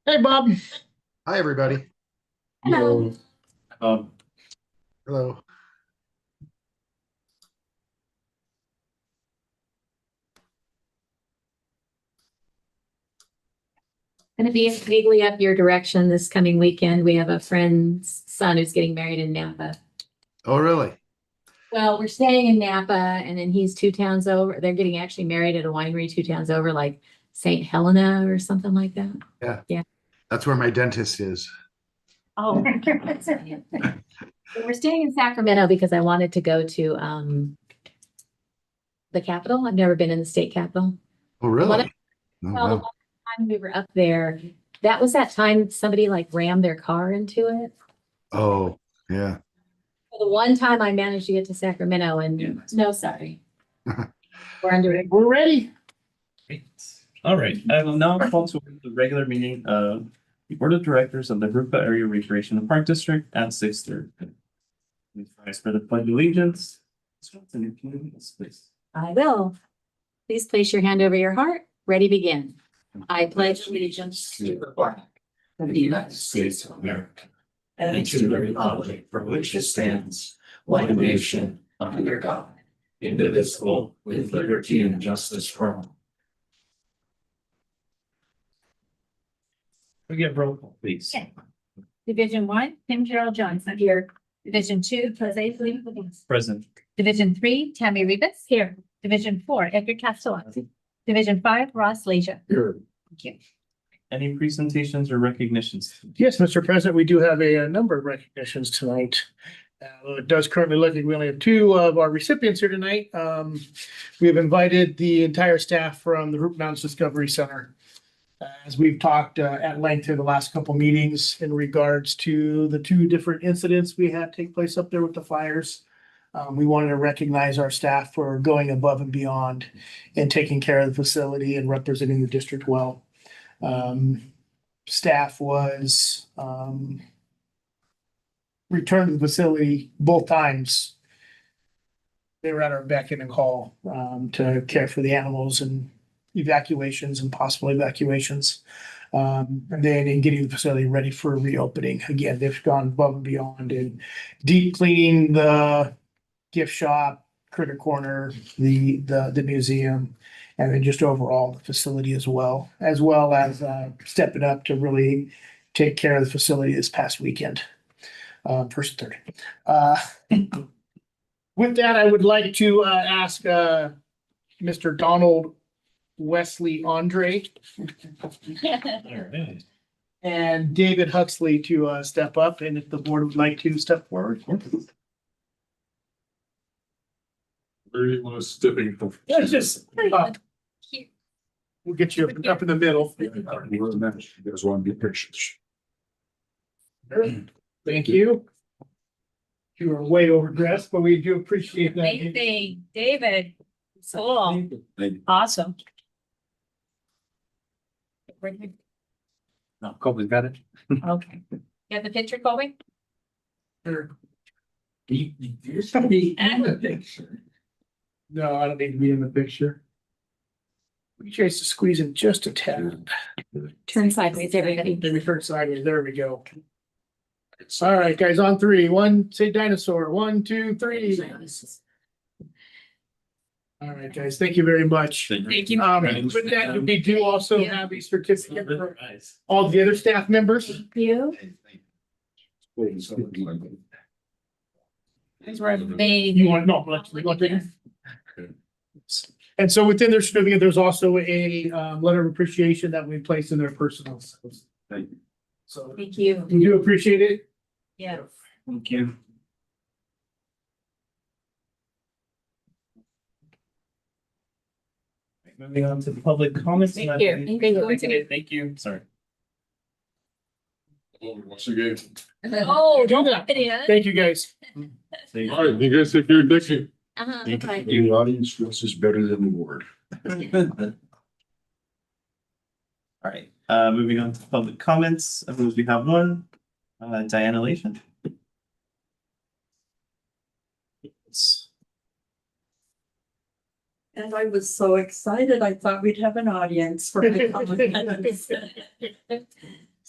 Hey, Bob. Hi, everybody. Hello. Hello. Going to be vaguely up your direction this coming weekend. We have a friend's son who's getting married in Napa. Oh, really? Well, we're staying in Napa and then he's 2 towns over. They're getting actually married at a winery 2 towns over, like St. Helena or something like that. Yeah. Yeah. That's where my dentist is. Oh. So we're staying in Sacramento because I wanted to go to the Capitol. I've never been in the state Capitol. Oh, really? Well, Oh, the wow. time we were up there, that was that time somebody like rammed their car into it. Oh, yeah. The one time I managed to get to Sacramento and no, sorry. We're under it. We're ready. Great. All right, I will now call to order the regular meeting of the Board of Directors of the Rupa Area Recreation and Park District at 6:30. We rise for the pledge of allegiance. Please. I will. Please place your hand over your heart. Ready, begin. I pledge allegiance to the flag of the United States of America and to the republic for which it stands, one nation, under God, indivisible, with liberty and justice for all. We get roll call, please. Okay. Division 1, Tim Gerald Johnson. Here. Division 2, Jose Felipe. Present. Division 3, Tammy Rivas. Here. Division 4, Edgar Castellanti. Division 5, Ross Leisure. Here. Thank you. Any presentations or recognitions? Yes, Mr. President, we do have a number of recognitions tonight. It does currently look like we only have two of our recipients here tonight. We have invited the entire staff from the Root Mountains Discovery Center. As we've talked at length in the last couple meetings in regards to the two different incidents we had take place up there with the fires. We wanted to recognize our staff for going above and beyond and taking care of the facility and representing the district well. Staff was returned to the facility both times. They were at our beck and call to care for the animals and evacuations and possible evacuations. And then in getting the facility ready for reopening. Again, they've gone above and beyond in deep cleaning the gift shop, critter corner, the museum, and then just overall the facility as well as stepping up to really take care of the facility this past weekend, first and third. With that, I would like to ask Mr. Donald Wesley Andre and David Huxley to step up, and if the board would like to step forward. Where do you want to step in? Yeah, just we'll get you up in the middle. You guys want to be pictures? Thank you. You are way overdressed, but we do appreciate that. Amazing. David. Cool. Awesome. No, Colby's got it. Okay. You have the picture, Colby? Sure. You're somebody in the picture. No, I don't need to be in the picture. We try to squeeze in just a tad. Turn sideways, everybody. Maybe turn sideways. There we go. All right, guys, on three. One, say dinosaur. 1, 2, 3. All right, guys, thank you very much. Thank you. With that, we do also have a certificate for all the other staff members. You? These were amazing. You want, no, you want to take it? And so within their certificate, there's also a letter of appreciation that we place in their personal. Thank you. So Thank you. we do appreciate it. Yeah. Thank you. Moving on to the public comments. Thank you. Thank you. Sorry. Once again. Oh, Do don't that. put it in. Thank you, guys. All right, you guys take care, Dixie. Okay. The audience dresses better than the board. All right, moving on to public comments. I believe we have one. Diana Lation. And I was so excited, I thought we'd have an audience for the comments.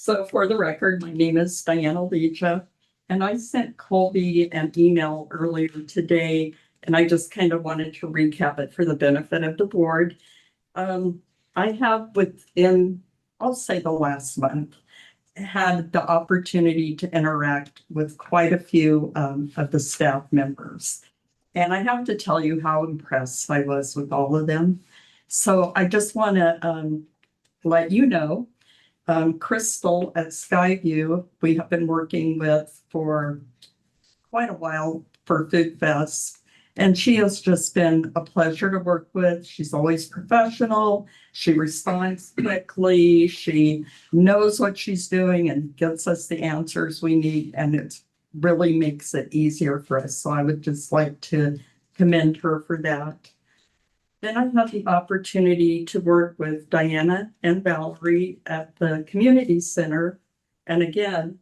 So for the record, my name is Diana Leja, and I sent Colby an email earlier today, and I just kind of wanted to recap it for the benefit of the board. I have within, I'll say the last month, had the opportunity to interact with quite a few of the staff members. And I have to tell you how impressed I was with all of them. So I just want to let you know, Crystal at Skyview, we have been working with for quite a while for Food Fest. And she has just been a pleasure to work with. She's always professional. She responds quickly. She knows what she's doing and gives us the answers we need. And it really makes it easier for us. So I would just like to commend her for that. Then I had the opportunity to work with Diana and Valerie at the community center. And again,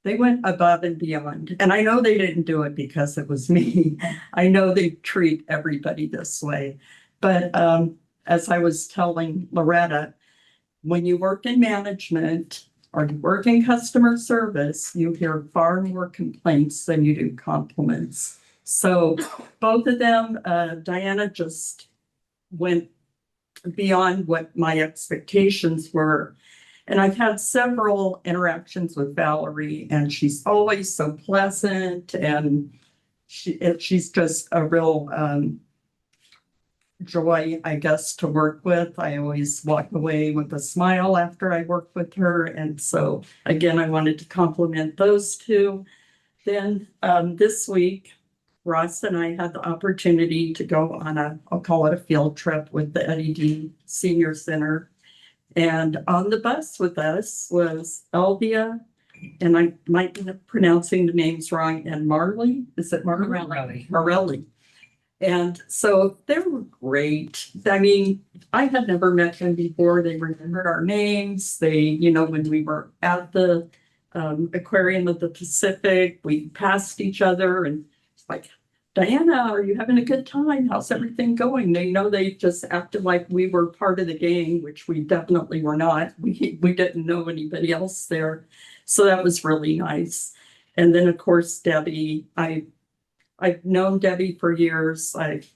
they went above and beyond. And I know they didn't do it because it was me. I know they treat everybody this way. But as I was telling Loretta, when you work in management or you work in customer service, you hear far more complaints than you do compliments. So both of them, Diana just went beyond what my expectations were. And I've had several interactions with Valerie, and she's always so pleasant, and she's just a real joy, I guess, to work with. I always walk away with a smile after I work with her. And so, again, I wanted to compliment those two. Then this week, Ross and I had the opportunity to go on I'll call it a field trip with the Eddie D Senior Center. And on the bus with us was Elvia, and I might be pronouncing the names wrong, and Marley. Is it Marley? Morelli. Morelli. And so they were great. I mean, I had never met them before. They remembered our names. They, when we were at the Aquarium of the Pacific, we passed each other and it's like, Diana, are you having a good time? How's everything going? They just acted like we were part of the gang, which we definitely were not. We didn't know anybody else there. So that was really nice. And then, of course, Debbie, I've known Debbie for years. I've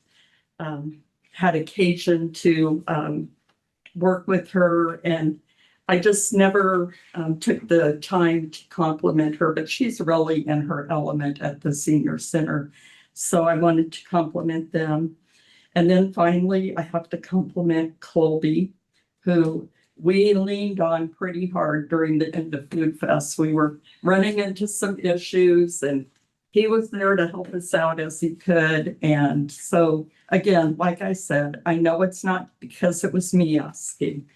had occasion to work with her, and I just never took the time to compliment her, but she's really in her element at the senior center. So I wanted to compliment them. And then finally, I have to compliment Colby, who we leaned on pretty hard during the end of Food Fest. We were running into some issues, and he was there to help us out as he could. And so, again, like I said, I know it's not because it was me asking,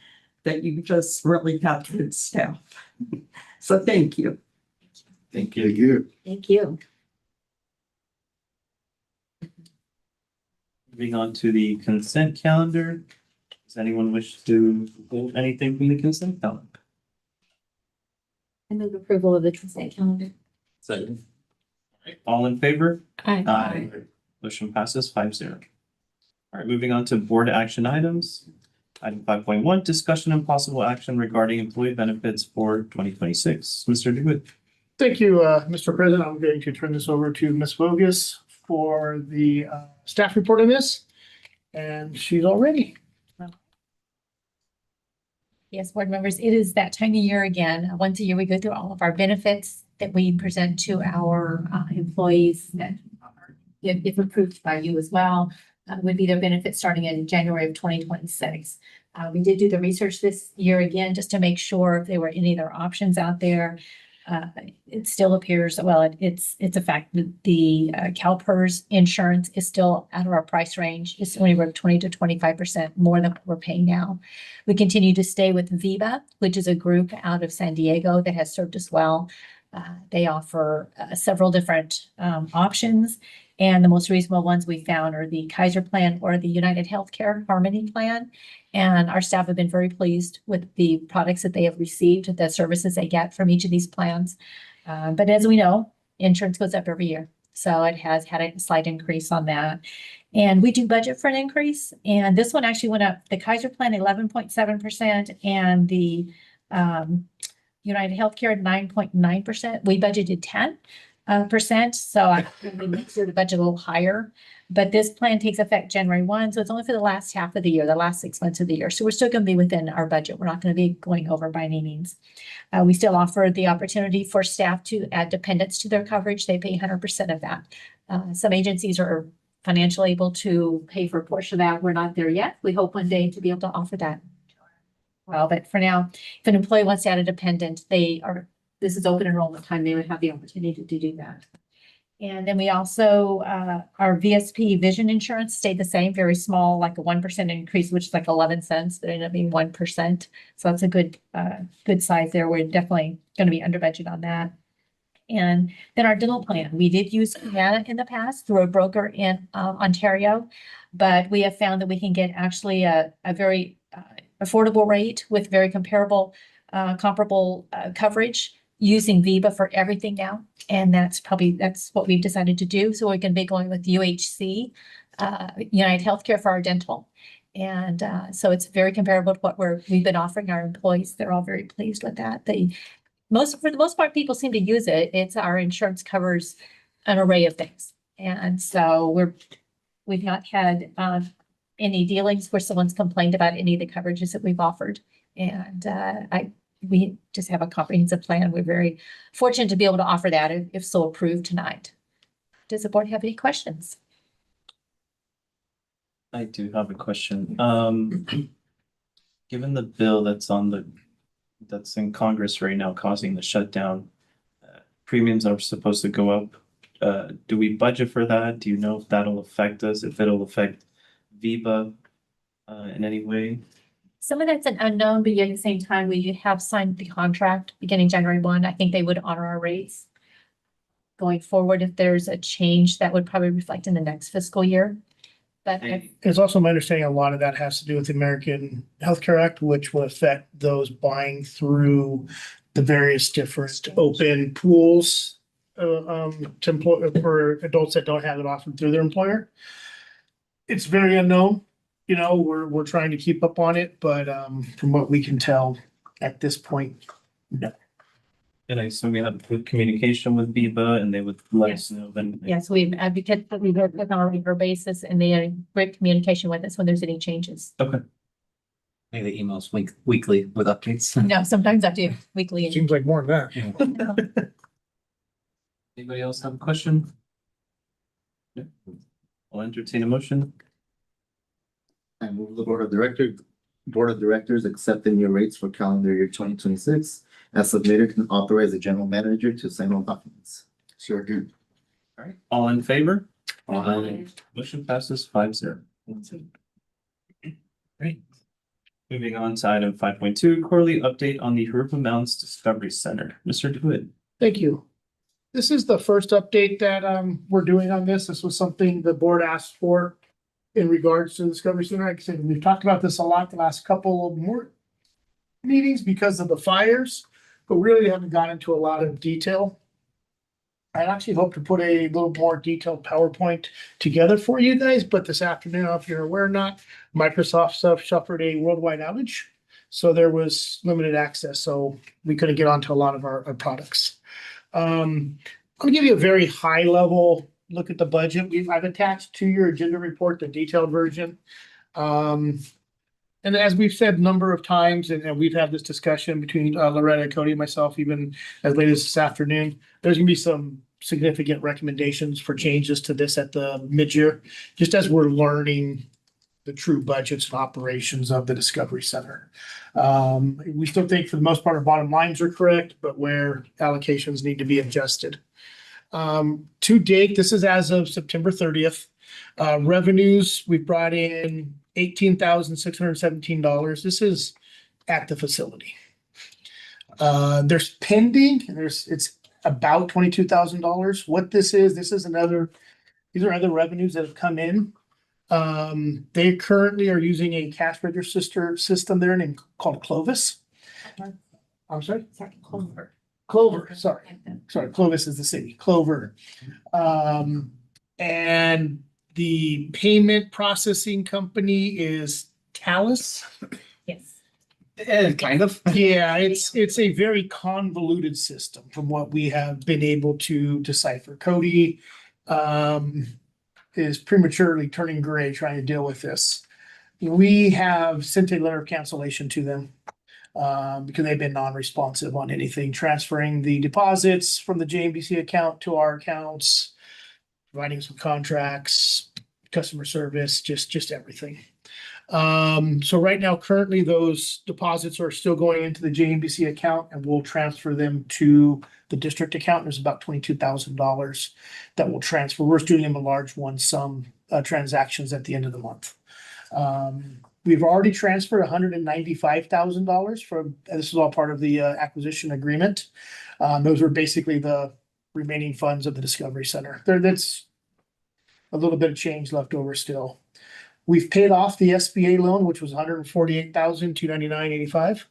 that you just really have good staff. So thank you. Thank you. Thank you. Moving on to the consent calendar. Does anyone wish to hold anything from the consent calendar? I move approval of the consent calendar. Second. All in favor? Aye. Aye. Motion passes 5-0. All right, moving on to board action items. Item 5.1, discussion and possible action regarding employee benefits for 2026. Mr. DeWitt. Thank you, Mr. President. I'm going to turn this over to Ms. Vogus for the staff report on this. And she's all ready. Yes, board members, it is that time of year again. Once a year, we go through all of our benefits that we present to our employees that are, if approved by you as well, would be their benefits starting in January of 2026. We did do the research this year again, just to make sure if there were any other options out there. It still appears, well, it's a fact that the CalPERS insurance is still out of our price range. It's anywhere 20 to 25% more than what we're paying now. We continue to stay with Viva, which is a group out of San Diego that has served us well. They offer several different options, and the most reasonable ones we found are the Kaiser plan or the United Healthcare Harmony plan. And our staff have been very pleased with the products that they have received, the services they get from each of these plans. But as we know, insurance goes up every year. So it has had a slight increase on that. And we do budget for an increase. And this one actually went up, the Kaiser plan 11.7%, and the United Healthcare 9.9%. We budgeted 10%. So I think next year the budget a little higher. But this plan takes effect January 1, so it's only for the last half of the year, the last 6 months of the year. So we're still going to be within our budget. We're not going to be going over by any means. We still offer the opportunity for staff to add dependents to their coverage. They pay 100% of that. Some agencies are financially able to pay for a portion of that. We're not there yet. We hope one day to be able to offer that. Well, but for now, if an employee wants to add a dependent, this is open enrollment time. They would have the opportunity to do that. And then we also, our VSP vision insurance stayed the same, very small, like a 1% increase, which is like 11 cents, but it ended up being 1%. So that's a good size there. We're definitely going to be under budget on that. And then our dental plan, we did use Humana in the past through a broker in Ontario, but we have found that we can get actually a very affordable rate with very comparable coverage using Viva for everything now. And that's what we've decided to do. So we're going to be going with UHC, United Healthcare for our dental. And so it's very comparable to what we've been offering our employees. They're all very pleased with that. For the most part, people seem to use it. It's our insurance covers an array of things. And so we've not had any dealings where someone's complained about any of the coverages that we've offered. And we just have a comprehensive plan. We're very fortunate to be able to offer that if so approved tonight. Does the board have any questions? I do have a question. Given the bill that's in Congress right now causing the shutdown, premiums are supposed to go up. Do we budget for that? Do you know if that'll affect us, if it'll affect VIBA in any way? Some of that's an unknown, but yet at the same time, we have signed the contract beginning January 1. I think they would honor our rates. Going forward, if there's a change, that would probably reflect in the next fiscal year. But It's also my understanding a lot of that has to do with the American Healthcare Act, which will affect those buying through the various different open pools for adults that don't have it offered through their employer. It's very unknown. You know, we're trying to keep up on it, but from what we can tell at this point, no. And I assume we have good communication with VIBA and they would let us know then. yes, we advocate that we work with on a regular basis and they are in great communication with us when there's any changes. Maybe the emails weekly with updates. No, sometimes I do weekly. Seems like more than that. Anybody else have a question? No. I'll entertain a motion. I move the board of directors accept the new rates for calendar year 2026 as submitted and authorize the general manager to sign all documents. Second. All right, all in favor? Motion passes 5-0. Great. Moving on to item 5.2, quarterly update on the Harupa Mountains Discovery Center. Mr. DeWitt. Thank you. This is the first update that we're doing on this. This was something the board asked for in regards to the Discovery Center. Like I said, we've talked about this a lot the last couple of more meetings because of the fires, but really haven't gone into a lot of detail. I actually hope to put a little more detailed PowerPoint together for you guys, but this afternoon, if you're aware or not, Microsoft suffered a worldwide outage. So there was limited access, so we couldn't get onto a lot of our products. I'm gonna give you a very high level look at the budget. I've attached to your agenda report the detailed version. And as we've said a number of times, and we've had this discussion between Loretta, Cody, and myself, even as late as this afternoon, there's gonna be some significant recommendations for changes to this at the mid-year, just as we're learning the true budgets and operations of the Discovery Center. We still think for the most part, our bottom lines are correct, but where allocations need to be adjusted. To date, this is as of September 30th. Revenues, we brought in $18,617. This is at the facility. There's pending, it's about $22,000. What this is these are other revenues that have come in. They currently are using a cash register system there named called Clovis. I'm sorry? Clover, sorry. Clovis is the city, Clover. And the payment processing company is Talus. Yes. Kind of. Yeah, it's a very convoluted system from what we have been able to decipher. Cody is prematurely turning gray trying to deal with this. We have sent a letter of cancellation to them because they've been non-responsive on anything, transferring the deposits from the JMBC account to our accounts, providing some contracts, customer service, just everything. So right now, currently, those deposits are still going into the JMBC account and we'll transfer them to the district account. There's about $22,000 that will transfer. We're doing them a large one sum transactions at the end of the month. We've already transferred $195,000 from, and this is all part of the acquisition agreement. Those were basically the remaining funds of the Discovery Center. That's a little bit of change left over still. We've paid off the SBA loan, which was $148,299.85.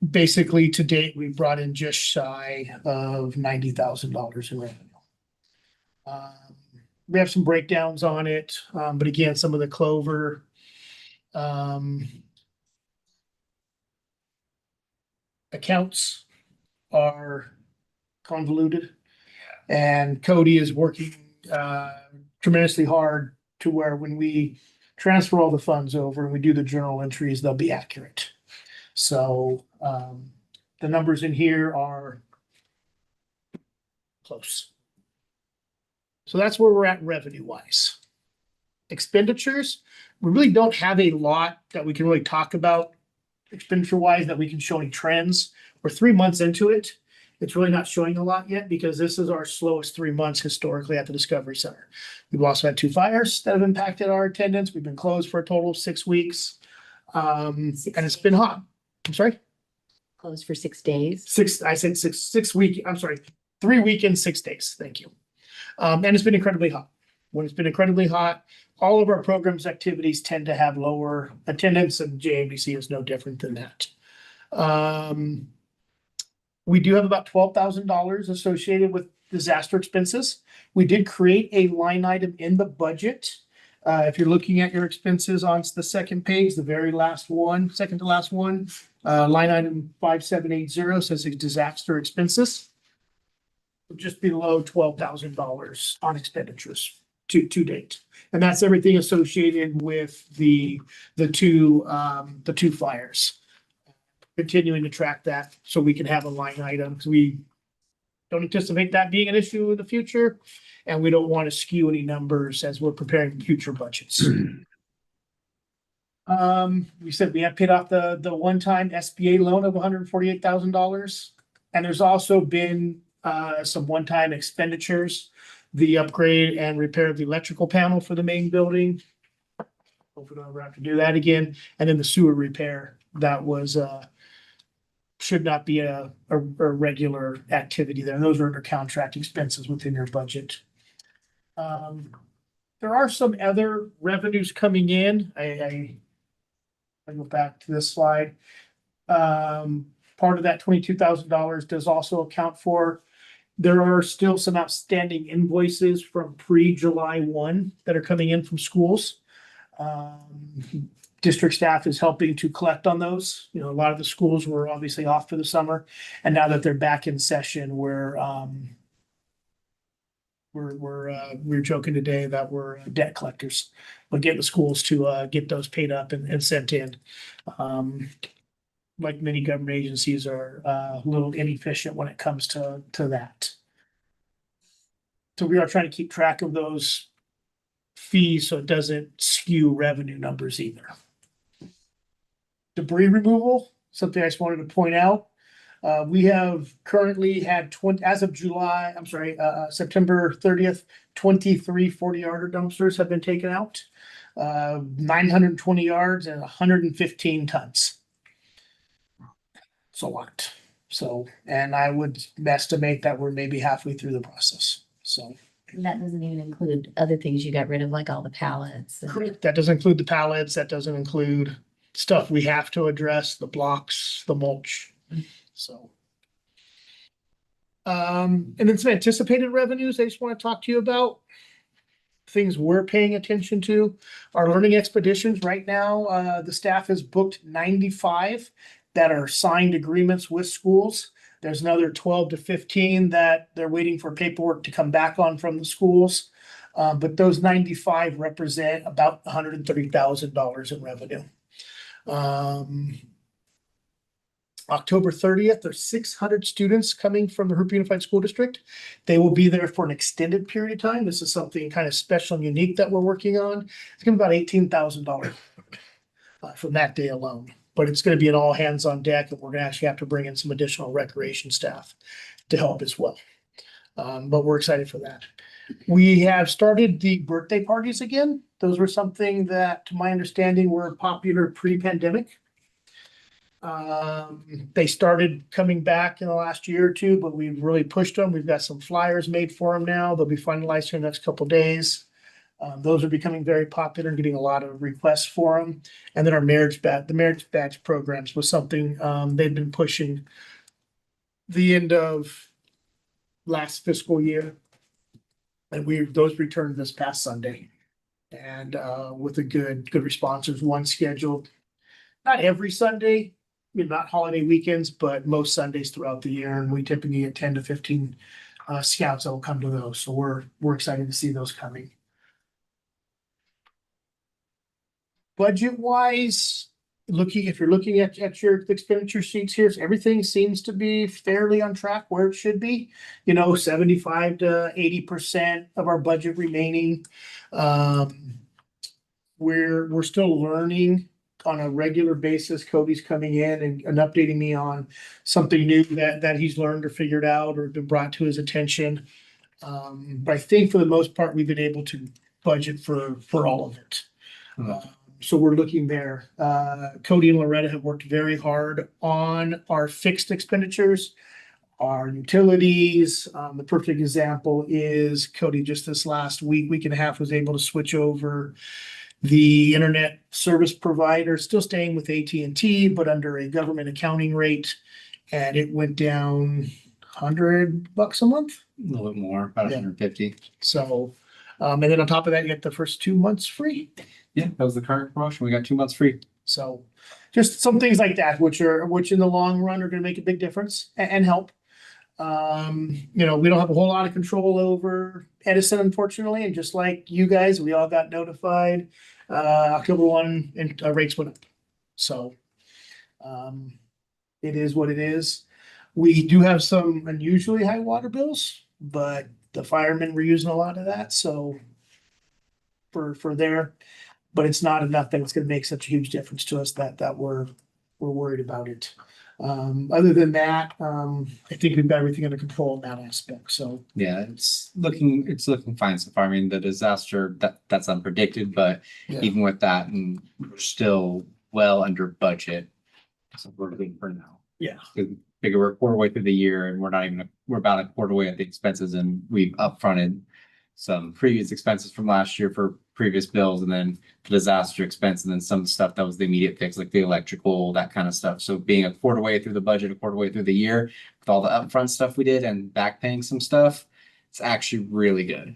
Basically, to date, we've brought in just shy of $90,000 in revenue. We have some breakdowns on it, but again, some of the Clover accounts are convoluted, and Cody is working tremendously hard to where when we transfer all the funds over and we do the journal entries, they'll be accurate. So the numbers in here are close. So that's where we're at revenue wise. Expenditures, we really don't have a lot that we can really talk about expenditure wise that we can show any trends. We're 3 months into it. It's really not showing a lot yet because this is our slowest 3 months historically at the Discovery Center. We've also had 2 fires that have impacted our attendance. We've been closed for a total of 6 weeks. And it's been hot. I'm sorry? Closed for 6 days. 3 weekends, 6 days. Thank you. And it's been incredibly hot. When it's been incredibly hot, all of our programs activities tend to have lower attendance, and JMBC is no different than that. We do have about $12,000 associated with disaster expenses. We did create a line item in the budget. If you're looking at your expenses on the second page, the very last one, second to last one, line item 5780 says disaster expenses. Just below $12,000 on expenditures to date. And that's everything associated with the two fires. Continuing to track that so we can have a line item, because we don't anticipate that being an issue in the future, and we don't want to skew any numbers as we're preparing future budgets. We said we have paid off the one-time SBA loan of $148,000, and there's also been some one-time expenditures, the upgrade and repair of the electrical panel for the main building. Hope we don't ever have to do that again, and then the sewer repair that was should not be a regular activity there. Those are under contract expenses within your budget. There are some other revenues coming in. I go back to this slide. Part of that $22,000 does also account for, there are still some outstanding invoices from pre-July 1 that are coming in from schools. District staff is helping to collect on those. You know, a lot of the schools were obviously off for the summer, and now that they're back in session, we're joking today that we're debt collectors. We'll get the schools to get those paid up and sent in. Like many government agencies are a little inefficient when it comes to that. So we are trying to keep track of those fees so it doesn't skew revenue numbers either. Debris removal, something I just wanted to point out. We have currently had as of September 30th, 23 40-yarder dumpsters have been taken out. 920 yards and 115 tons. It's a lot. So, and I would estimate that we're maybe halfway through the process. So. That doesn't even include other things you got rid of, like all the pallets. Correct. That doesn't include the pallets. That doesn't include stuff we have to address, the blocks, the mulch. So. And then some anticipated revenues I just want to talk to you about. things we're paying attention to are learning expeditions. Right now, the staff has booked 95 that are signed agreements with schools. There's another 12 to 15 that they're waiting for paperwork to come back on from the schools. But those 95 represent about $130,000 in revenue. October 30th, there's 600 students coming from the Hooper Unified School District. They will be there for an extended period of time. This is something kind of special and unique that we're working on. It's gonna be about $18,000 from that day alone. But it's gonna be an all hands on deck, and we're gonna actually have to bring in some additional recreation staff to help as well. But we're excited for that. We have started the birthday parties again. Those were something that, to my understanding, were popular pre-pandemic. They started coming back in the last year or two, but we've really pushed them. We've got some flyers made for them now. They'll be finalized here in the next couple of days. Those are becoming very popular and getting a lot of requests for them. And then our the marriage badge programs was something, they've been pushing the end of last fiscal year. And those returned this past Sunday. And, with a good response. There's one scheduled, not every Sunday, not holiday weekends, but most Sundays throughout the year, and we typically get 10 to 15 scouts that will come to those. So we're excited to see those coming. Budget wise, if you're looking at your expenditure sheets here, everything seems to be fairly on track where it should be. 75 to 80% of our budget remaining. We're still learning on a regular basis. Cody's coming in and updating me on something new that he's learned or figured out or been brought to his attention. But I think for the most part, we've been able to budget for all of it. So we're looking there. Cody and Loretta have worked very hard on our fixed expenditures, our utilities. The perfect example is Cody just this last week and a half was able to switch over the internet service provider, still staying with AT&T, but under a government accounting rate. And it went down $100 a month. A little bit more, about Yeah. 150. So, and then on top of that, you get the first 2 months free. Yeah, that was the current promotion. We got 2 months free. So just some things like that, which in the long run are gonna make a big difference and help. We don't have a whole lot of control over Edison, unfortunately, and just like you guys, we all got notified, October 1 and rates went up. So, it is what it is. We do have some unusually high water bills, but the firemen were using a lot of that, so for there, but it's not enough that it's gonna make such a huge difference to us that we're worried about it. Other than that, I think we've got everything under control in that aspect, so. Yeah, it's looking fine so far. I mean, the disaster that's unpredicted, but Yeah. even with that, and we're still well under budget. So we're good for now. Yeah. Figure we're a quarter way through the year and we're about a quarter way at the expenses, and we've upfronted some previous expenses from last year for previous bills, and then the disaster expense, and then some stuff that was the immediate fix, like the electrical, that kind of stuff. So being a quarter way through the budget, a quarter way through the year, with all the upfront stuff we did and back paying some stuff, it's actually really good.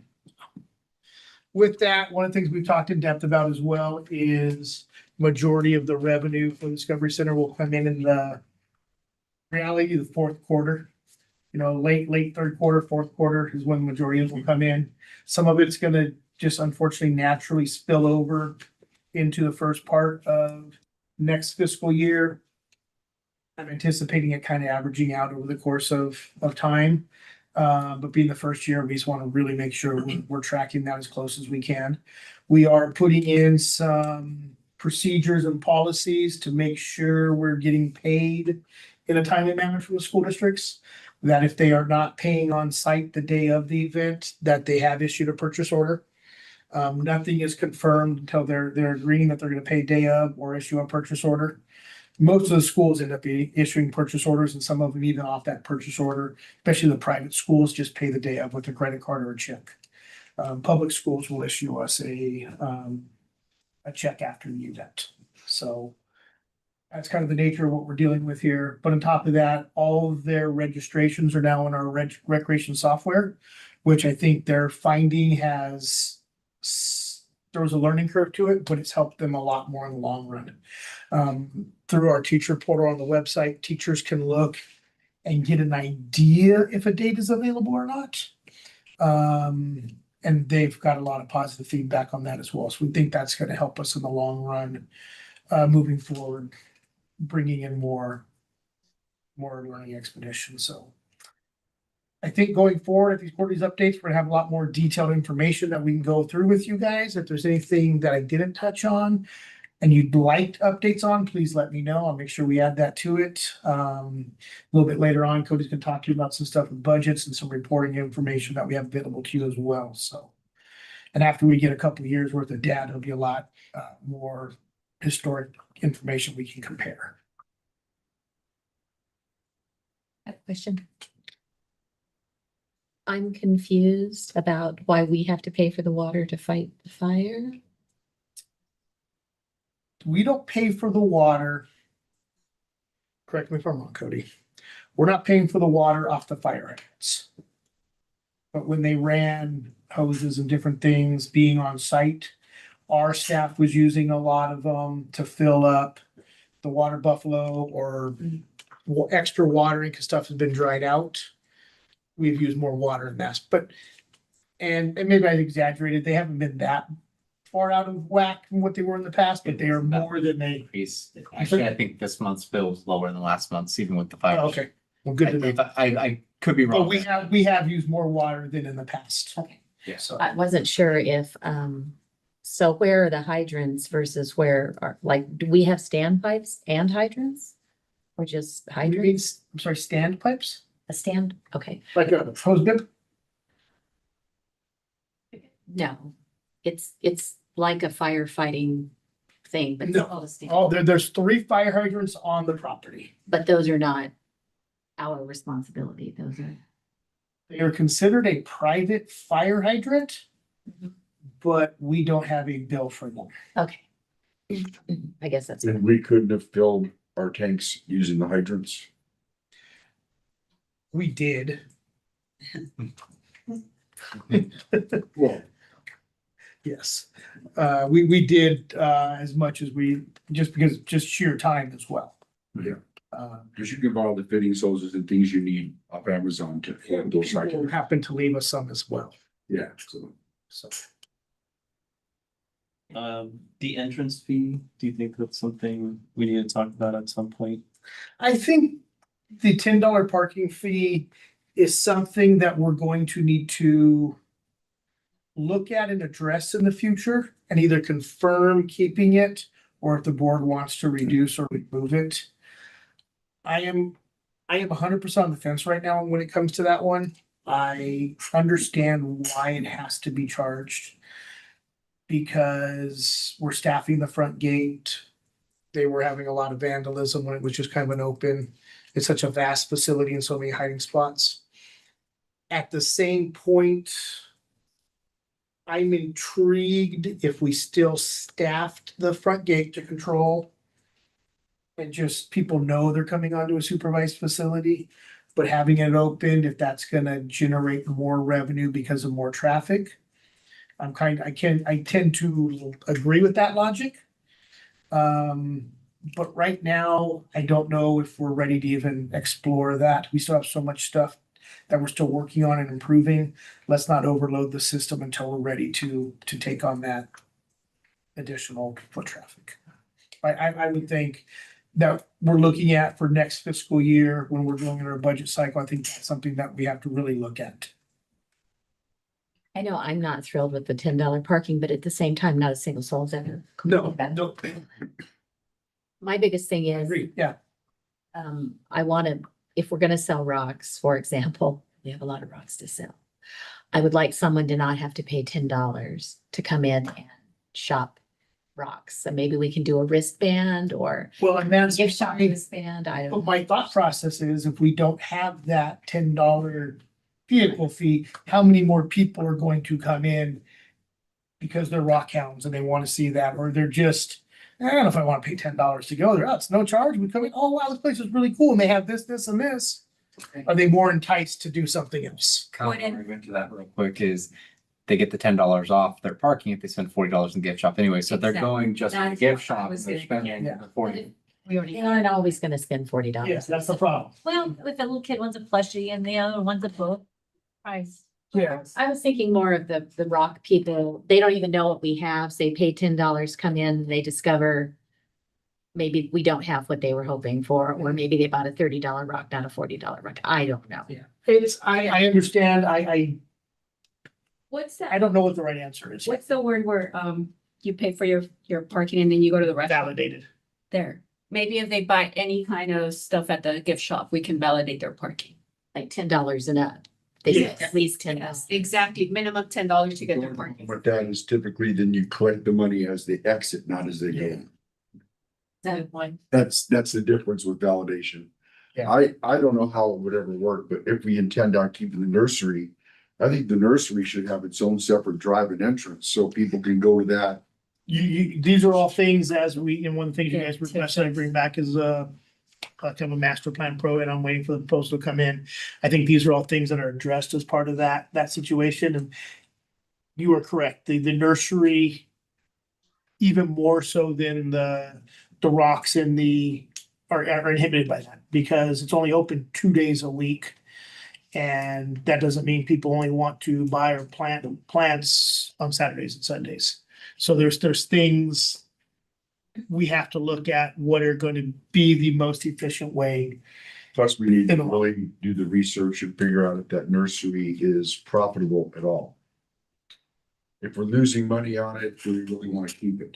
With that, one of the things we've talked in depth about as well is majority of the revenue for the Discovery Center will come in the reality, the fourth quarter. Late third quarter, fourth quarter is when the majority of it will come in. Some of it's gonna just unfortunately naturally spill over into the first part of next fiscal year. I'm anticipating it kind of averaging out over the course of time. But being the first year, we just want to really make sure we're tracking that as close as we can. We are putting in some procedures and policies to make sure we're getting paid in a timely manner from the school districts. That if they are not paying on site the day of the event, that they have issued a purchase order. Nothing is confirmed until they're agreeing that they're gonna pay day of or issue a purchase order. Most of the schools end up issuing purchase orders, and some of them even off that purchase order, especially the private schools, just pay the day of with a credit card or a check. Public schools will issue us a check after the event. So that's kind of the nature of what we're dealing with here. But on top of that, all of their registrations are now in our recreation software, which I think they're finding has there was a learning curve to it, but it's helped them a lot more in the long run. Through our teacher portal on the website, teachers can look and get an idea if a date is available or not. And they've got a lot of positive feedback on that as well. So we think that's going to help us in the long run, moving forward, bringing in more learning expeditions. So I think going forward at these quarterly updates, we're gonna have a lot more detailed information that we can go through with you guys. If there's anything that I didn't touch on and you'd like updates on, please let me know. I'll make sure we add that to it. A little bit later on, Cody's gonna talk to you about some stuff with budgets and some reporting information that we have available to you as well, so. And after we get a couple of years worth of data, it'll be a lot more historic information we can compare. I have a question. I'm confused about why we have to pay for the water to fight the fire. We don't pay for the water. Correct me if I'm wrong, Cody. We're not paying for the water off the fire hydrants. But when they ran hoses and different things being on site, our staff was using a lot of them to fill up the water buffalo or extra watering because stuff has been dried out. We've used more water in that, but, and maybe I exaggerated, they haven't been that far out of whack from what they were in the past, but they are more than they. Increase. Actually, I think this month's bill was lower than last month's, even with the fire. Oh, okay, well, good to know. I could be But wrong. we have used more water than in the past. Okay. Yeah. So I wasn't sure if, so where are the hydrants versus where are, like, do we have standpipes and hydrants? Or just you hydrants? mean, I'm sorry, stand pipes, A stand, okay, like a hose bib? no, it's like a firefighting thing, but it's No. called a stand. Oh, there's 3 fire hydrants on the property. But those are not our responsibility, those are. They are considered a private fire hydrant, Mhm. but we don't have a bill for them. Okay. I guess that's, And we couldn't have filled our tanks using the hydrants. We did. Well, Yes, we did as much as we, just sheer time as well. Yeah. Um, because you can borrow the fittings, hoses and things you need off Amazon to fill those People hydrants. happen to leave us some as well, Yeah, so. so. The entrance fee, do you think that's something we need to talk about at some point? I think the $10 parking fee is something that we're going to need to look at and address in the future and either confirm keeping it or if the board wants to reduce or remove it. I am 100% on the fence right now when it comes to that one. I understand why it has to be charged. Because we're staffing the front gate. They were having a lot of vandalism when it was just kind of an open. It's such a vast facility and so many hiding spots. At the same point, I'm intrigued if we still staffed the front gate to control. And just people know they're coming onto a supervised facility, but having it opened, if that's gonna generate more revenue because of more traffic. I tend to agree with that logic. But right now, I don't know if we're ready to even explore that. We still have so much stuff that we're still working on and improving. Let's not overload the system until we're ready to take on that additional foot traffic. I would think that we're looking at for next fiscal year, when we're going in our budget cycle, I think that's something that we have to really look at. I know I'm not thrilled with the $10 parking, but at the same time, not a single soul's ever. No, complained about it. no, My biggest thing I is, agree, yeah. I wanna, if we're gonna sell rocks, for example, we have a lot of rocks to sell. I would like someone to not have to pay $10 to come in and shop rocks. So maybe we can do a wristband or Well, and that's. gift shop wristband. I But don't. my thought process is if we don't have that $10 vehicle fee, how many more people are going to come in? Because they're rock hounds and they want to see that, or they're just, I don't know if I want to pay $10 to go there. Oh, it's no charge. We come in, oh wow, this place is really cool. And they have this, and this. Are they more enticed to do something else? Kind of argument to that real quick is they get the $10 off their parking if they spend $40 in the gift shop anyway. So they're Exactly. going just to the That's gift what I shop. was They're gonna- spending yeah. the 40. We already. They aren't always gonna spend $40. Yes, that's the problem. Well, if a little kid wants a plushie and the other one's a book, price. Yeah. I was thinking more of the rock people. They don't even know what we have. So they pay $10, come in, they discover maybe we don't have what they were hoping for, or maybe they bought a $30 rock, not a $40 rock. I don't know. It's, I understand. What's I that? don't know what the right answer is. What's the word where, you pay for your parking and then you go to the restaurant Validated. there? Maybe if they buy any kind of stuff at the gift shop, we can validate their parking. Like $10 and up. They Yes. said at least 10. Yes, exactly. Minimum $10 to get their parking. But that is typically then you collect the money as they exit, not as they go. Is that a point? That's the difference with validation. Yeah. I don't know how it would ever work, but if we intend on keeping the nursery, I think the nursery should have its own separate drive and entrance, so people can go to that. These are all things as we, and one of the things you Yeah, guys requested I bring back is kind of a master plan pro, and I'm waiting for the proposal to come in. I think these are all things that are addressed as part of that situation, and you are correct. The nursery, even more so than the rocks in are inhibited by that, because it's only open 2 days a week. And that doesn't mean people only want to buy or plant plants on Saturdays and Sundays. So there's things we have to look at what are going to be the most efficient way. Plus, we need to In the- really do the research and figure out if that nursery is profitable at all. If we're losing money on it, do we really want to keep it?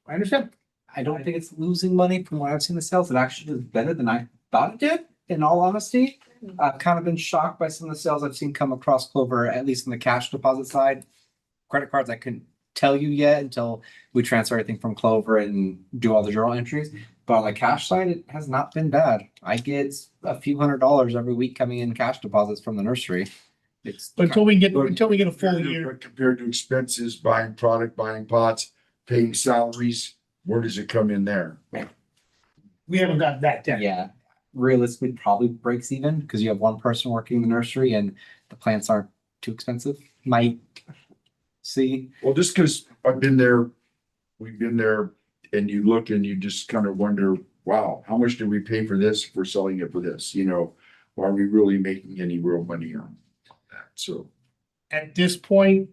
I understand. I don't think it's losing money from what I've seen the sales. It actually did better than I thought it did, in all honesty. I've kind of been shocked by some of the sales I've seen come across Clover, at least on the cash deposit side. Credit cards, I couldn't tell you yet until we transfer everything from Clover and do all the journal entries. But on the cash side, it has not been bad. I get a few $100s every week coming in cash deposits from the nursery. It's Until we get a full year. Compared to expenses, buying product, buying pots, paying salaries, where does it come in there? We haven't got that down. yeah, realistically probably breaks even because you have one person working the nursery and the plants aren't too expensive. Might see. Well, just because I've been there, we've been there, and you look and you just kind of wonder, wow, how much do we pay for this if we're selling it for this? You know, are we really making any real money on that? So. At this point,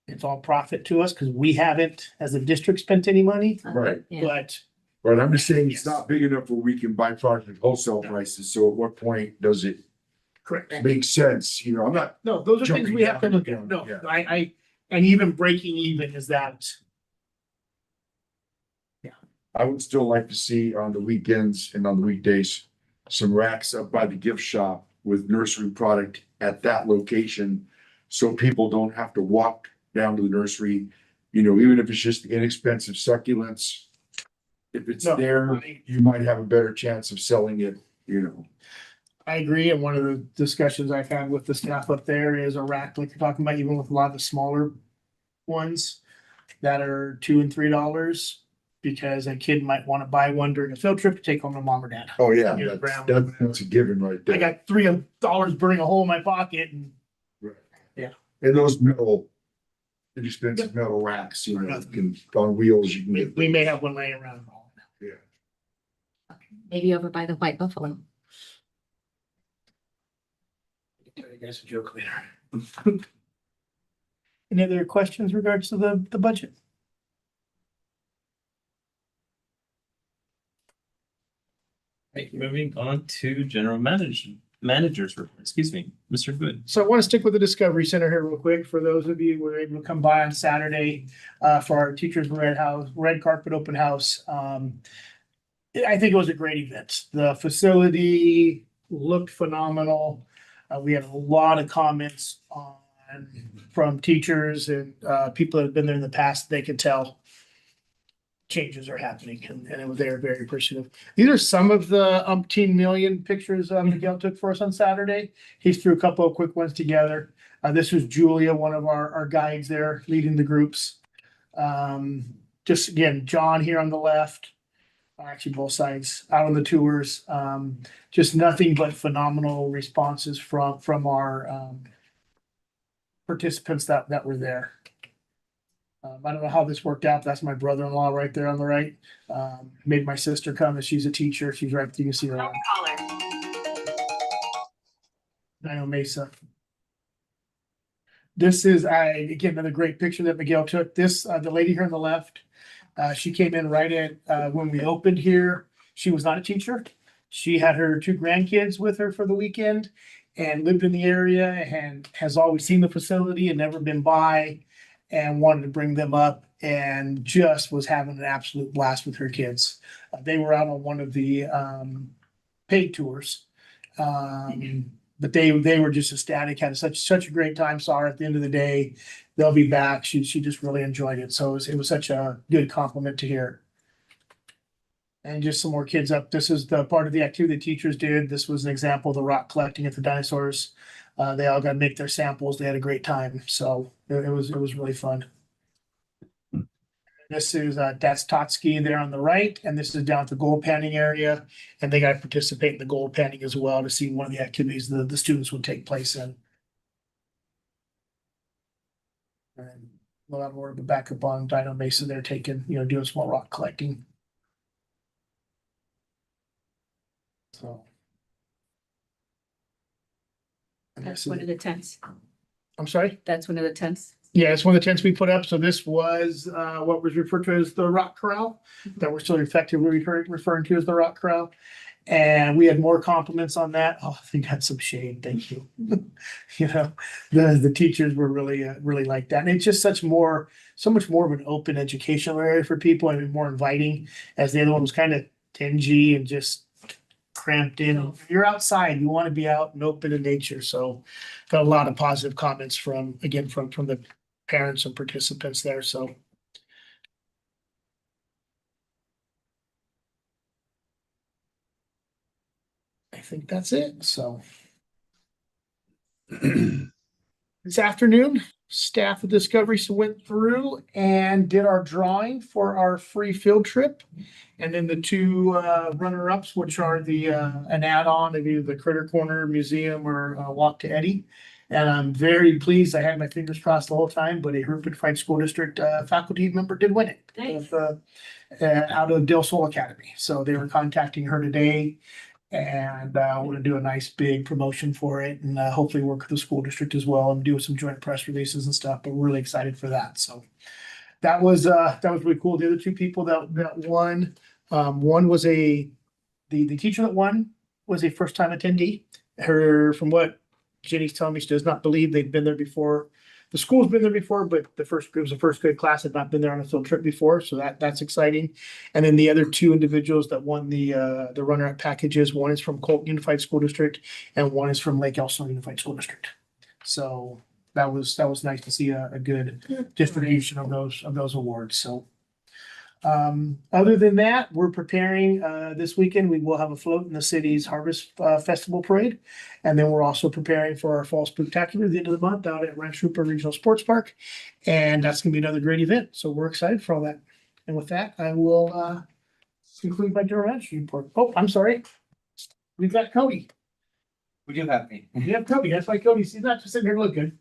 it's all profit to us because we haven't, as a district, spent any money, Right, Yeah. but but I'm just saying it's Yes. not big enough where we can buy product at wholesale prices. So at what point does it correct. make sense? You know, I'm not, No, those are things we have to look at. Jumping No, down, and even breaking even is that. I would still like to see on the weekends and on the weekdays, some racks up by the gift shop with nursery product at that location. So people don't have to walk down to the nursery, you know, even if it's just inexpensive succulents. If it's No, there, you might have a better chance of selling it, you know. I agree, and one of the discussions I've had with the staff up there is a rack, like you're talking about, even with a lot of the smaller ones that are $2 and $3, because a kid might want to buy one during a field trip to take home to mom or dad. Oh, yeah, You're that's, brown. that's a given right I there. got $3 burning a hole in my pocket, and And those metal, inexpensive metal racks, you know, can, on wheels, you can get. we may have one laying around. Maybe over by the White Buffalo. Tell you guys a joke later. Any other questions in regards to the budget? Right, moving on to managers report, excuse me, Mr. Good. So I want to stick with the Discovery Center here real quick. For those of you who were able to come by on Saturday for our Teachers Red Carpet Open House. I think it was a great event. The facility looked phenomenal. We had a lot of comments from teachers and people that have been there in the past. They could tell changes are happening, and they were very appreciative. These are some of the umpteen million pictures Miguel took for us on Saturday. He threw a couple of quick ones together. This was Julia, one of our guides there, leading the groups. Just again, John here on the left, actually both sides out on the tours. Just nothing but phenomenal responses from our participants that were there. I don't know how this worked out. That's my brother-in-law right there on the right. Made my sister come, and she's a teacher. She's right there. You can see her. Dino Mesa. This is, again, another great picture that Miguel took. This, the lady here on the left, she came in right at, when we opened here. She was not a teacher. She had her 2 grandkids with her for the weekend and lived in the area and has always seen the facility and never been by and wanted to bring them up and just was having an absolute blast with her kids. They were out on one of the paid tours. But they were just ecstatic, had such a great time, saw her at the end of the day. They'll be back. She just really enjoyed it. So it was such a good compliment to hear. And just some more kids up. This is the part of the activity the teachers did. This was an example of the rock collecting at the dinosaurs. They all got to make their samples. They had a great time. So it was really fun. This is that's Totski there on the right, and this is down at the gold panning area, and they got to participate in the gold panning as well to see one of the activities the students would take place in. And a lot more of a backup on Dino Mesa. They're taking, doing small rock collecting. So. And That's this one is- of the tents. I'm sorry? That's one of the tents. Yeah, it's one of the tents we put up. So this was what was referred to as the Rock Corral that we're still effectively referring to as the Rock Corral. And we had more compliments on that. Oh, I think that's some shade. Thank you. The teachers were really like that. And it's just so much more of an open educational area for people and more inviting, as the other one was kind of dingy and just cramped in. If you're outside, you want to be out and open in nature. So got a lot of positive comments from the parents and participants there. So I think that's it. So this afternoon, staff of Discovery went through and did our drawing for our free field trip. And then the 2 runner-ups, which are an add-on of either the Critter Corner Museum or Walk to Eddie. And I'm very pleased. I had my fingers crossed the whole time, but a Hereford Fight School District faculty member did win it. Nice. Out of Del Sol Academy. So they were contacting her today. And we're gonna do a nice big promotion for it and hopefully work with the school district as well and do some joint press releases and stuff, but we're really excited for that. So that was really cool. The other 2 people that won, one was the teacher that won was a first time attendee. From what Jenny's telling me, she does not believe they'd been there before. The school's been there before, but it was the first grade class had not been there on a field trip before, so that's exciting. And then the other 2 individuals that won the runner-up packages, one is from Colton Unified School District and one is from Lake Elsinore Unified School District. So that was nice to see a good distribution of those awards. So other than that, we're preparing this weekend. We will have a float in the city's Harvest Festival Parade. And then we're also preparing for our Fall Spooktacular at the end of the month out at Ranch Rupert Regional Sports Park. And that's gonna be another great event. So we're excited for all that. And with that, I will conclude my general manager report. Oh, I'm sorry. We've got Cody. We do have me. We have Cody. That's why Cody's, he's not just sitting here looking.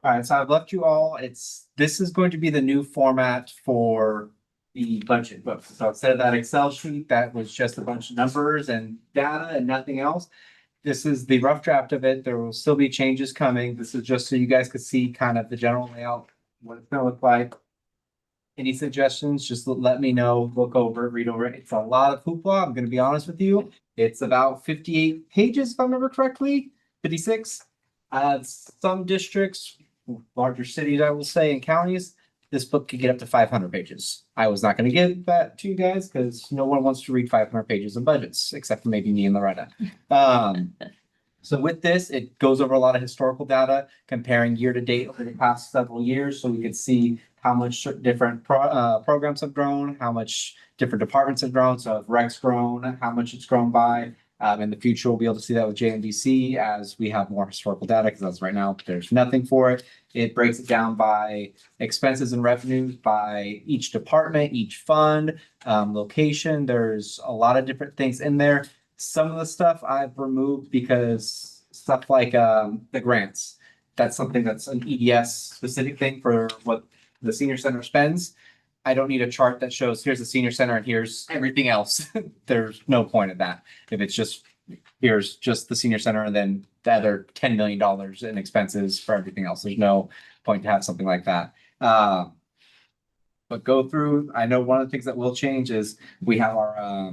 All right, so I've left you all, this is going to be the new format for the budget book. So instead of that Excel sheet, that was just a bunch of numbers and data and nothing else. This is the rough draft of it. There will still be changes coming. This is just so you guys could see kind of the general layout, what it's gonna look like. Any suggestions, just let me know, look over it, read over it. It's a lot of hoopla, I'm gonna be honest with you. It's about 58 pages, if I remember correctly, 56. Some districts, larger cities, I will say, and counties, this book could get up to 500 pages. I was not going to give that to you guys because no one wants to read 500 pages of budgets, except for maybe me and Loretta. So with this, it goes over a lot of historical data, comparing year to date over the past several years, so we could see how much different programs have grown, how much different departments have grown. So if rec's grown, how much it's grown by. In the future, we'll be able to see that with JMDC as we have more historical data, because as of right now, there's nothing for it. It breaks it down by expenses and revenues by each department, each fund, location. There's a lot of different things in there. Some of the stuff I've removed because stuff like the grants. That's something that's an EDS specific thing for what the senior center spends. I don't need a chart that shows here's the senior center and here's everything else. There's no point of that. If it's just, here's just the senior center and then the other $10 million in expenses for everything else. There's no point to have something like that. But go through, I know one of the things that will change is we have our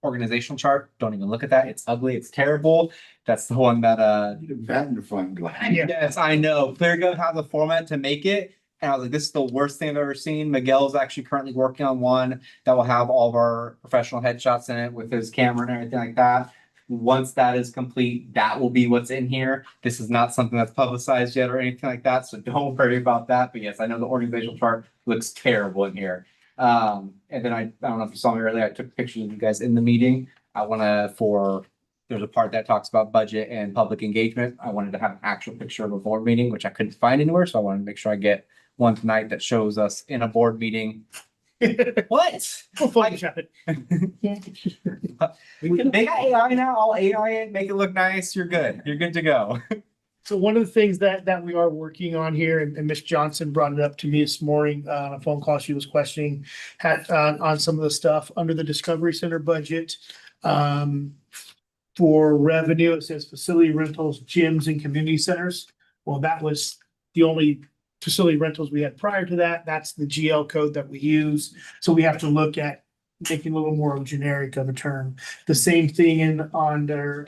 organizational chart. Don't even look at that. It's ugly. It's terrible. That's the one that Magnifying glass. Yeah. yes, I know. ClearGov has a format to make it. And I was like, this is the worst thing I've ever seen. Miguel's actually currently working on one that will have all of our professional headshots in it with his camera and everything like that. Once that is complete, that will be what's in here. This is not something that's publicized yet or anything like that. So don't worry about that. But yes, I know the organizational chart looks terrible in here. And then I don't know if you saw me earlier, I took pictures of you guys in the meeting. I want to, there's a part that talks about budget and public engagement. I wanted to have an actual picture of a board meeting, which I couldn't find anywhere. So I wanted to make sure I get one tonight that shows us in a board meeting. What? We'll Photoshop it. They got AI now, all AI it, make it look nice. You're good. You're good to go. So one of the things that we are working on here, and Ms. Johnson brought it up to me this morning on a phone call, she was questioning on some of the stuff under the Discovery Center budget. For revenue, it says facility rentals, gyms and community centers. Well, that was the only facility rentals we had prior to that. That's the GL code that we use. So we have to look at making a little more of a generic of a term. The same thing in under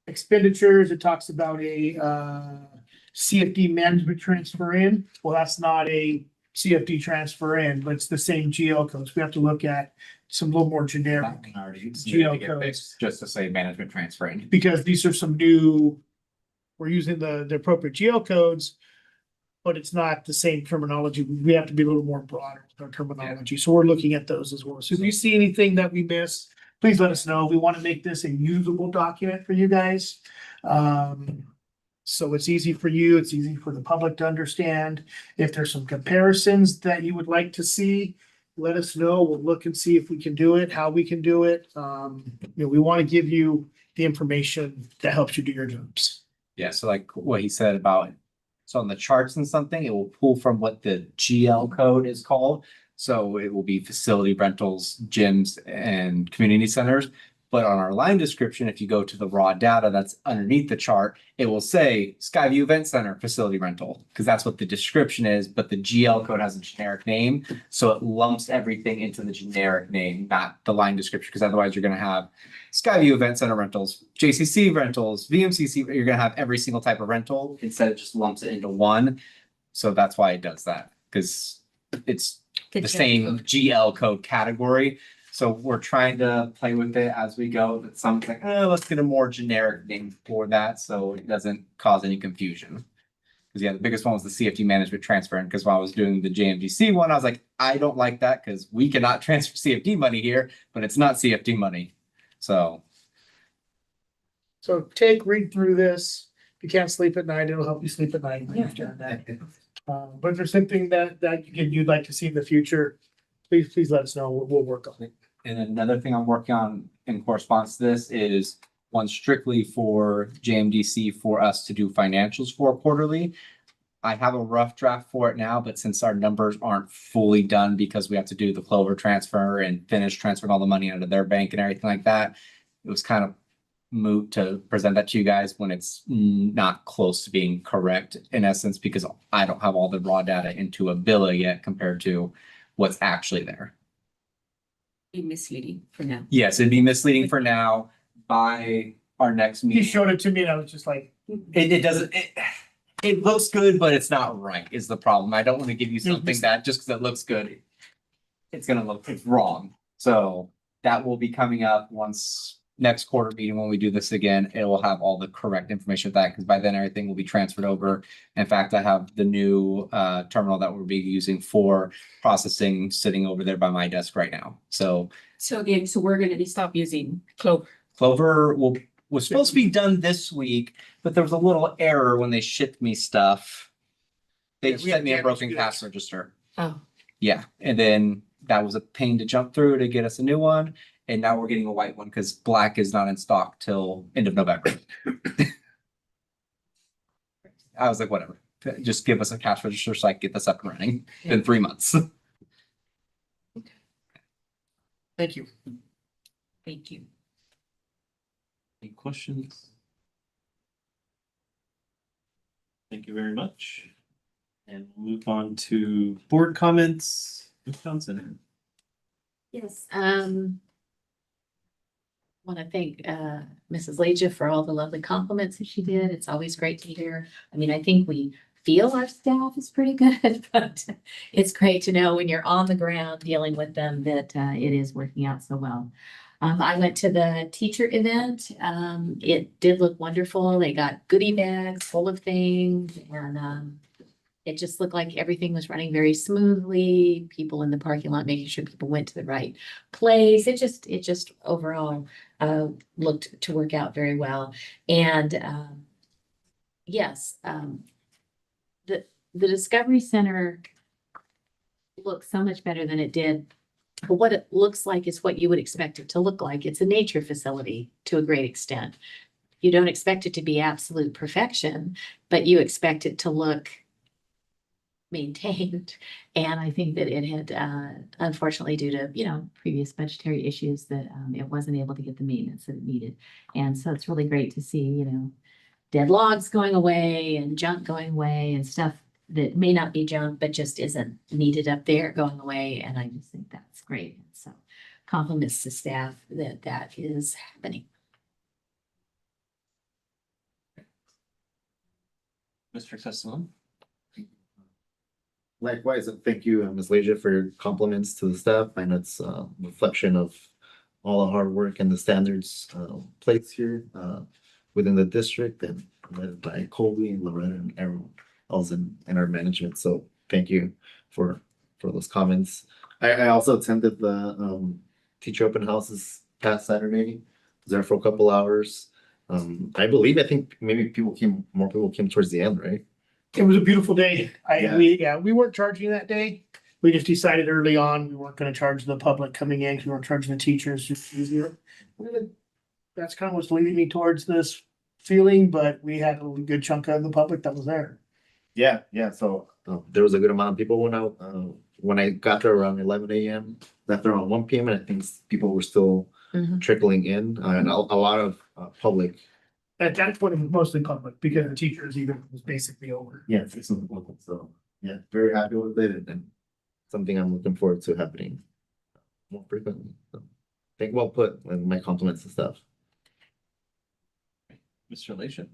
expenditures, it talks about a CFD management transfer in. Well, that's not a CFD transfer in, but it's the same GL codes. We have to look at some little more generic, GL codes. Just to say management transferring. because these are some new, we're using the appropriate GL codes, but it's not the same terminology. We have to be a little more broader with our terminology. So we're looking at those as well. So if you see anything that we miss, please let us know. We want to make this a usable document for you guys. So it's easy for you, it's easy for the public to understand. If there's some comparisons that you would like to see, let us know. We'll look and see if we can do it, how we can do it. We want to give you the information that helps you do your jobs. Yeah, so like what he said about, so on the charts and something, it will pull from what the GL code is called. So it will be facility rentals, gyms and community centers. But on our line description, if you go to the raw data that's underneath the chart, it will say Skyview Event Center facility rental, because that's what the description is, but the GL code has a generic name. So it lumps everything into the generic name, not the line description, because otherwise you're going to have Skyview Event Center rentals, JCC rentals, VMCC, you're going to have every single type of rental. Instead, it just lumps it into one. So that's why it does that, because it's the same GL code category. So we're trying to play with it as we go, but some's like, let's get a more generic name for that, so it doesn't cause any confusion. Because yeah, the biggest one was the CFD management transfer, and because while I was doing the JMDC one, I was like, I don't like that because we cannot transfer CFD money here, but it's not CFD money. So Read through this. If you can't sleep at night, it'll help you sleep at night. I understand that. But if there's something that you'd like to see in the future, please let us know. We'll work on it. And another thing I'm working on in correspondence to this is one strictly for JMDC for us to do financials for quarterly. I have a rough draft for it now, but since our numbers aren't fully done because we have to do the Clover transfer and finish transferring all the money out of their bank and everything like that, it was kind of moot to present that to you guys when it's not close to being correct in essence, because I don't have all the raw data into Abila yet compared to what's actually there. Be misleading for now. Yes, it'd be misleading for now. By our next He meeting, showed it to me and I was just like, it doesn't, it looks good, but it's not right is the problem. I don't want to give you something that just because it looks good, it's gonna look, it's wrong. So that will be coming up once next quarter meeting when we do this again. It will have all the correct information with that, because by then everything will be transferred over. In fact, I have the new terminal that we'll be using for processing sitting over there by my desk right now. So Again, we're gonna stop using Clover. Clover was supposed to be done this week, but there was a little error when they shipped me stuff. They Yeah, we sent had me a damage broken goods. cash register. Oh. Yeah, and then that was a pain to jump through to get us a new one. And now we're getting a white one because black is not in stock till end of November. I was like, whatever, just give us a cash register so I can get this up and running in 3 months. Thank you. Thank you. Any questions? Thank you very much. And we'll move on to board comments. Ms. Johnson. Yes, want to thank Mrs. Leja for all the lovely compliments that she did. It's always great to hear. I mean, I think we feel our staff is pretty good, but it's great to know when you're on the ground dealing with them that it is working out so well. I went to the teacher event. It did look wonderful. They got goodie bags full of things, and it just looked like everything was running very smoothly. People in the parking lot making sure people went to the right place. It just overall looked to work out very well. And yes, the Discovery Center looks so much better than it did. But what it looks like is what you would expect it to look like. It's a nature facility to a great extent. You don't expect it to be absolute perfection, but you expect it to look maintained. And I think that it had, unfortunately, due to, previous budgetary issues, that it wasn't able to get the maintenance that it needed. And so it's really great to see, dead logs going away and junk going away and stuff that may not be junk, but just isn't needed up there going away. And I just think that's great. So compliments to staff that is happening. Mr. Castellan. Likewise, and thank you, Ms. Leja, for your compliments to the staff. And it's a reflection of all the hard work and the standards placed here within the district and led by Colby and Loretta and everyone else in our management. So thank you for those comments. I also attended the teacher open houses past Saturday. Was there for a couple hours. I think maybe more people came towards the end, right? It was a beautiful day. Yeah. We weren't charging that day. We just decided early on, we weren't gonna charge the public coming in, 'cause we weren't charging the teachers, just easier. That's kind of what's leading me towards this feeling, but we had a good chunk of the public that was there. Yeah. So there was a good amount of people when I got there around 11 a.m. Left there around 1 p.m. and I think people were still trickling in and a lot of public. At that point, it was mostly public because the teachers even was basically over. Yeah, so yeah, very happy with it and something I'm looking forward to happening more frequently. So think well put and my compliments and stuff. Mr. Lacia.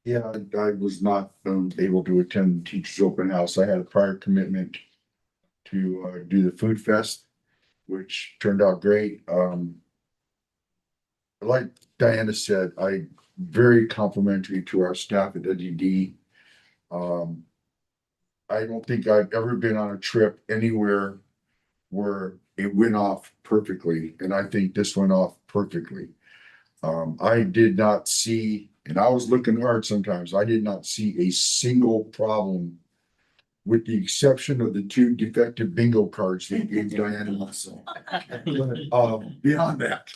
Yeah, I was not able to attend the teachers open house. I had a prior commitment to do the food fest, which turned out great. Like Diana said, very complimentary to our staff at WD. I don't think I've ever been on a trip anywhere where it went off perfectly, and I think this went off perfectly. I did not see, and I was looking hard sometimes, I did not see a single problem with the exception of the 2 defective bingo cards that gave Diana also. Beyond that,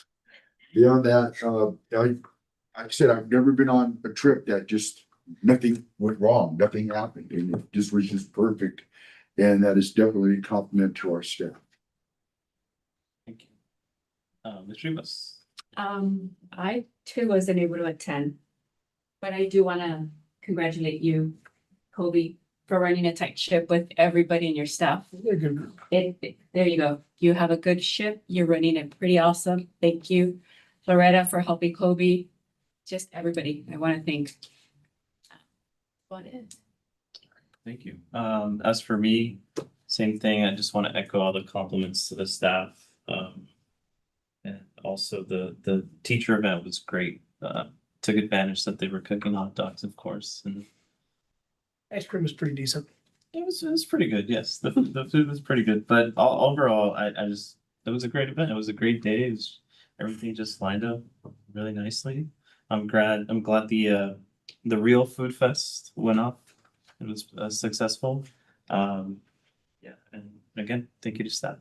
like I said, I've never been on a trip that just nothing went wrong, nothing happened, and it just was just perfect. And that is definitely a compliment to our staff. Thank you. Ms. Rivas. I too wasn't able to attend, but I do want to congratulate you, Kobe, for running a tight ship with everybody in your staff. They're a good group. There you go. You have a good ship. You're running it pretty awesome. Thank you, Loretta, for helping Kobe. Just everybody. I want to thank. What is? Thank you. As for me, same thing. I just want to echo all the compliments to the staff. And also the teacher event was great. Took advantage that they were cooking hot dogs, of course, and Ice cream was pretty decent. it was pretty good. Yes, the food was pretty good. But overall, it was a great event. It was a great day. Everything just lined up really nicely. I'm glad the real food fest went off. It was successful. Yeah, and again, thank you to staff.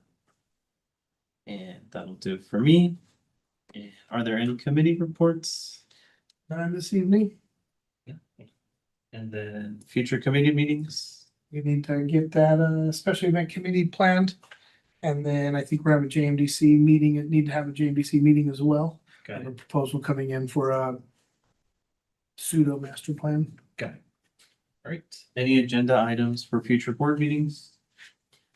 And that'll do it for me. And are there any committee reports? This evening, And then future committee meetings? we need to get that, special event committee planned. And then I think we're having a JMDC meeting, need to have a JMDC meeting as well. Got Have a it. proposal coming in for a pseudo master plan. Got it. All right. Any agenda items for future board meetings?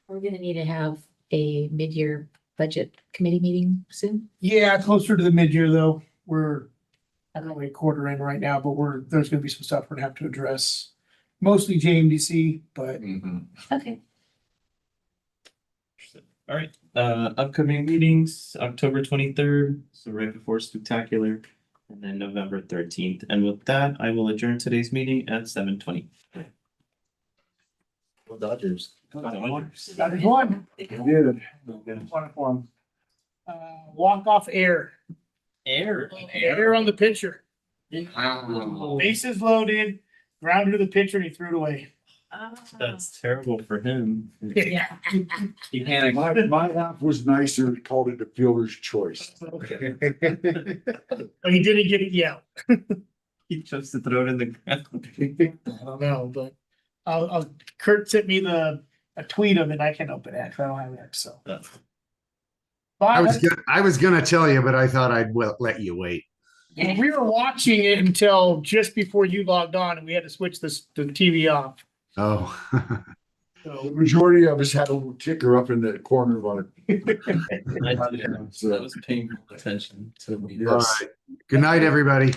We're gonna need to have a mid-year budget committee meeting soon. Yeah, closer to the mid-year though. We're, I don't know, a quarter in right now, but there's gonna be some stuff we're gonna have to address. Mostly JMDC, but Okay. All right, upcoming meetings, October 23rd, so right before spectacular, and then November 13th. And with that, I will adjourn today's meeting at 7:20. Dodgers. that is one. Good. One. Walk off air. Air. Air on the pitcher. Bases loaded, grounded to the pitcher and he threw it away. That's terrible for him. Yeah. He panicked. My half was nicer, called it a fielder's choice. But he didn't get it yet. He chose to throw it in the ground. I don't know, but Kurt sent me a tweet of it. I can't open it. I don't have it, so. I was gonna tell you, but I thought I'd let you wait. We were watching it until just before you logged on and we had to switch the TV off. Oh. The So majority of us had a little ticker up in the corner of it. That was paying attention to me. All right. Good night, everybody.